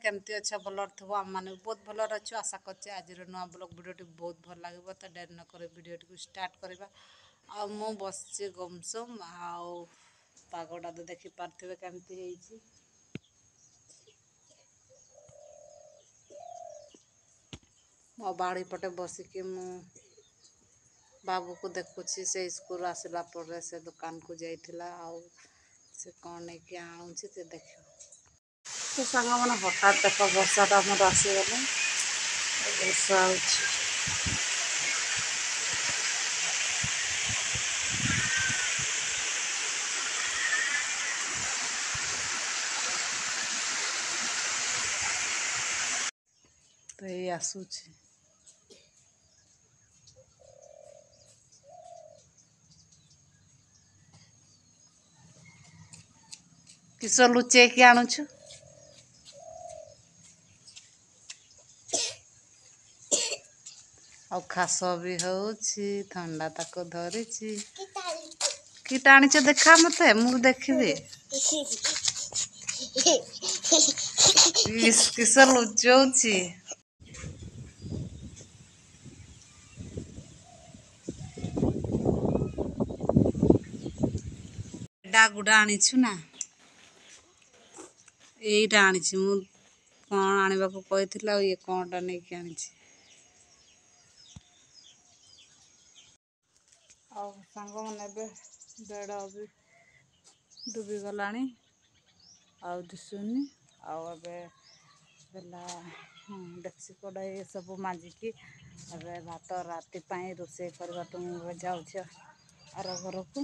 केमती अच्छा भलर थो आम मैंने बहुत भलर अच्छु आशा करचे आज नुआ ब्लॉग वीडियोटी बहुत भल लगे तो डेरी न कर वीडियोटी को स्टार्ट करवा आ मु बस गुमसुम आगटा तो देखी पारे केमती मो बाड़ी पटे बसिकी मु बाबू को देखुची से स्कूल आसला पर से दुकान को जाइथिला आउ से कौन नहीं कि आणुची ते देखियो तो सांग मैंने हठात देख बर्षाटा मोर आसीगला वर्षा तो ये आसूची किस लुचे कि आणुछु आ खास भी होछि ठंडा ताको धरिछि कि टाणी देखा मते मु देखिबे किस लुचौछि गुड़ा आनीछु ना यहीटा आनी मु कौन आने को कही ये कौनटा नहीं कि आनी सांग मैंने बेड़ भी डुबी गला दिशुनी आला डेक्ची कड़ा ये सब माजिकी भात राति रोषे करवा तो मुझे जाऊँ आर घर को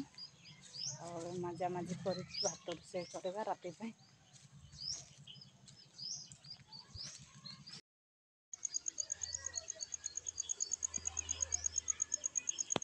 मजा मजी कर भात रोषे करवा राति